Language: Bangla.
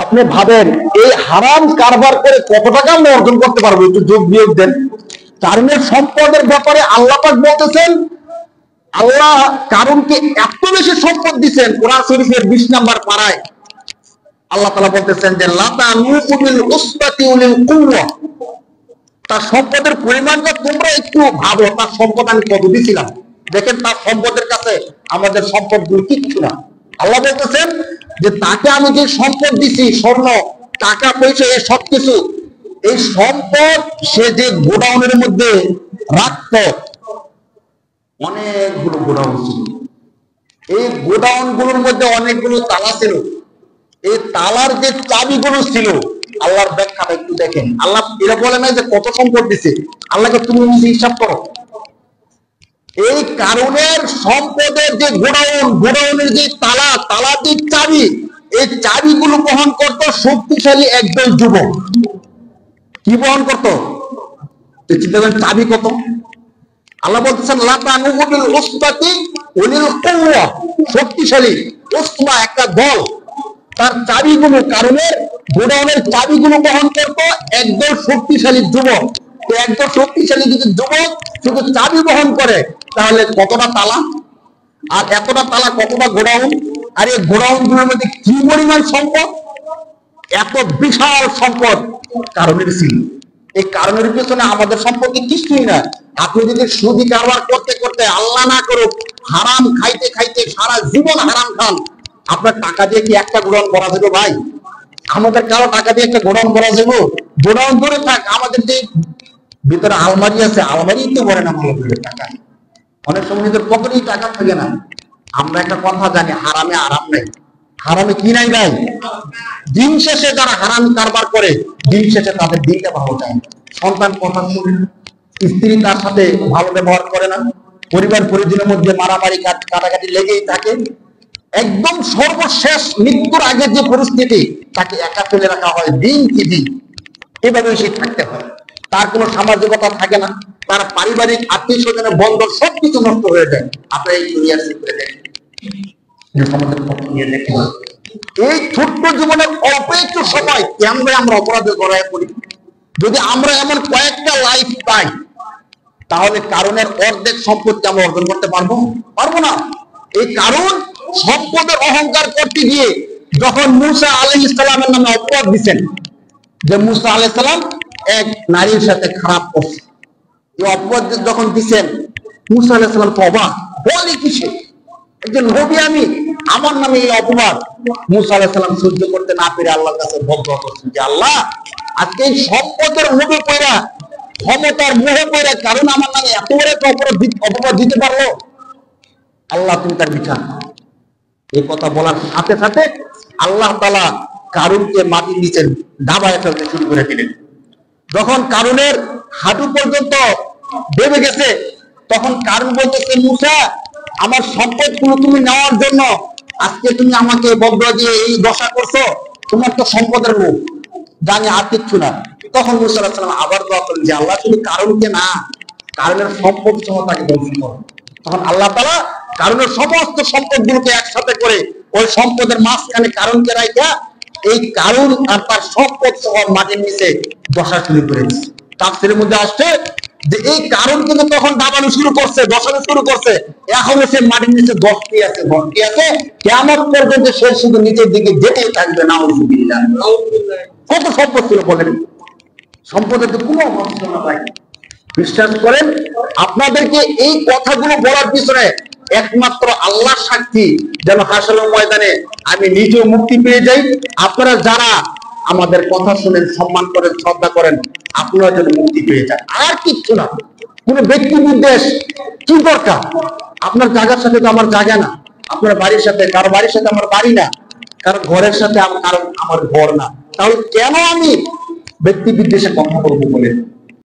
আপনি ভাবেন এই হারাম কারবার করে কত টাকা আমরা অর্জন করতে পারবো? একটু যোগ বিয়োগ দেন। কারণের সম্পদের ব্যাপারে আল্লাহ পাক বলতেছেন, আল্লাহ কারণকে এত বেশি সম্পদ দিচ্ছেন। কোরআন শরীফের 20 নম্বর পারায় আল্লাহ তাআলা বলতেছেন যে তার সম্পদের পরিমাণটা তোমরা একটু ভাবো, তার সম্পদ আমি কত দিয়েছিলাম। দেখেন তার সম্পদের কাছে আমাদের সম্পদগুলো কিচ্ছু না। আল্লাহ বলতেছেন যে তাকে আমি যে সম্পদ দিছি, স্বর্ণ, টাকা পয়সা, এই সবকিছু, এই সম্পদ সে যে গোডাউনের মধ্যে রাখত, অনেকগুলো গোডাউন ছিল। এই গোডাউন গুলোর মধ্যে অনেকগুলো তালা ছিল। এই তালার যে চাবিগুলো ছিল, আল্লাহর ব্যাখ্যাটা একটু দেখেন। আল্লাহ এরা বলে না যে কত সম্পদ দিছে, আল্লাহকে তুমি হিসাব করো। এই কারণের সম্পদের যে গোডাউন, গোডাউনের যে তালা, তালার যে চাবি, এই চাবিগুলো বহন করত শক্তিশালী একজন যুবক। কি বহন করত? চিন্তা করেন চাবি কত। আল্লাহ বলতেছেন শক্তিশালী উসমা একটা দল, তার চাবিগুলো, কারণের গোডাউনের চাবিগুলো বহন করতো একদল শক্তিশালী যুবক। একদল শক্তিশালী যদি যুবক শুধু চাবি বহন করে, তাহলে কতটা তালা, আর এতটা তালা কতটা গোডাউন, আর এই গোডাউন গুলোর মধ্যে কি পরিমাণ সম্পদ, এত বিশাল সম্পদ কারণের ছিল। এই কারণের পিছনে আমাদের সম্পত্তি কিছুই না। আপনি যদি সুদি কারবার করতে করতে, আল্লাহ না করুক, হারাম খাইতে খাইতে সারা জীবন হারাম খান, আপনার টাকা দিয়ে কি একটা গোডাউন করা যাবে ভাই? আমাদের কারো টাকা দিয়ে একটা গোডাউন করা যাবে? গোডাউন ধরে থাক, আমাদের যে ভিতরে আলমারি আছে, আলমারি তো ভরে না ভালো করে টাকা। অনেক সময় নিজের পকেটেই টাকা থাকে না। আমরা একটা কথা জানি, হারামে আরাম নাই। হারামে কি নাই ভাই? দিন শেষে যারা হারাম কারবার করে, দিন শেষে তাদের দিনটা ভালো যায় না। সন্তান কথা শুনে না, স্ত্রী তার সাথে ভালো ব্যবহার করে না, পরিবার পরিজনের মধ্যে মারামারি কাটাকাটি লেগেই থাকে। একদম সর্বশেষ মৃত্যুর আগে যে পরিস্থিতি, তাকে একা ফেলে রাখা হয় দিন কি দিন, এভাবে সে থাকতে হয়। তার কোনো সামাজিকতা থাকে না, তার পারিবারিক আত্মীয় স্বজনের বন্ধন সবকিছু নষ্ট হয়ে যায়। আপনার এই দুনিয়ার করে দেখেন, এই ছোট্ট জীবনের অল্প একটু সময় কেমন আমরা অপরাধে জড়ায় পড়ি। যদি আমরা এমন কয়েকটা লাইফ পাই, তাহলে কারণের অর্ধেক সম্পত্তি আমরা অর্জন করতে পারবো? পারবো না। এই কারণ সম্পদের অহংকার করতে গিয়ে যখন মুসা আলাইহিস সালামের নামে অপবাদ দিচ্ছেন, যে মুসা আলাইহিস সালাম এক নারীর সাথে খারাপ করছে, এই অপবাদ যখন দিচ্ছেন, মুসা আলাইহিস সালাম তো অবাক, বলে কিসে, একজন নবী আমি, আমার নামে এই অপবাদ। মুসা আলাইহিস সালাম সহ্য করতে না পেরে আল্লাহর কাছে বদদোয়া করছেন যে আল্লাহ, আজকে এই সম্পদের মোহে পড়া, ক্ষমতার মোহে পড়া কারণ আমার নামে এত বড় একটা অপবাদ দিতে পারলো, আল্লাহ তুমি তার বিচার। এই কথা বলার সাথে সাথে আল্লাহ তাআলা কারুনকে মাটির নিচে দাবায় ফেলতে শুরু করে দিলেন। যখন কারুনের হাঁটু পর্যন্ত ডেবে গেছে, তখন কারুন বলতেছে, মুসা, আমার সম্পদগুলো তুমি নেওয়ার জন্য আজকে তুমি আমাকে বদদোয়া দিয়ে এই দশা করছো, তোমার তো সম্পদের মুখ, জানি আর কিচ্ছু না। তখন মুসা আলাইহিস সালাম আবার দোয়া করেন যে আল্লাহ, তুমি কারুনকে না, কারুনের সম্পদ সহ তাকে ধ্বংস করো। তখন আল্লাহ তাআলা কারুনের সমস্ত সম্পদগুলোকে একসাথে করে ওই সম্পদের মাঝখানে কারুনকে রাখা, এই কারুন আর তার সম্পদ সহ মাটির নিচে দশা শুরু করেছে। তাফসীরের মধ্যে আসছে যে এই কারণ কিন্তু তখন দাবানো শুরু করছে, দশানো শুরু করছে, এখন সে মাটির নিচে দশটি আছে, কিয়ামত পর্যন্ত সে শুধু নিচের দিকে যেতেই থাকবে। নাউযুবিল্লাহ। কত সম্পদ ছিল বলেন, সম্পদের তো কোনো অভাব ছিল না ভাই। বিশ্বাস করেন, আপনাদেরকে এই কথাগুলো বলার পিছনে একমাত্র আল্লাহ সাক্ষী, যেন হাসরের ময়দানে আমি নিজেও মুক্তি পেয়ে যাই, আপনারা যারা আমাদের কথা শুনেন, সম্মান করেন, শ্রদ্ধা করেন, আপনারা যেন মুক্তি পেয়ে যান। আর কিচ্ছু না, কোন ব্যক্তি বিদ্বেষ কি দরকার? আপনার জায়গার সাথে তো আমার জায়গা না, আপনার বাড়ির সাথে কারো বাড়ির সাথে আমার বাড়ি না, কারো ঘরের সাথে কারো আমার ঘর না, তাহলে কেন আমি ব্যক্তি বিদ্বেষে কথা বলবো বলে?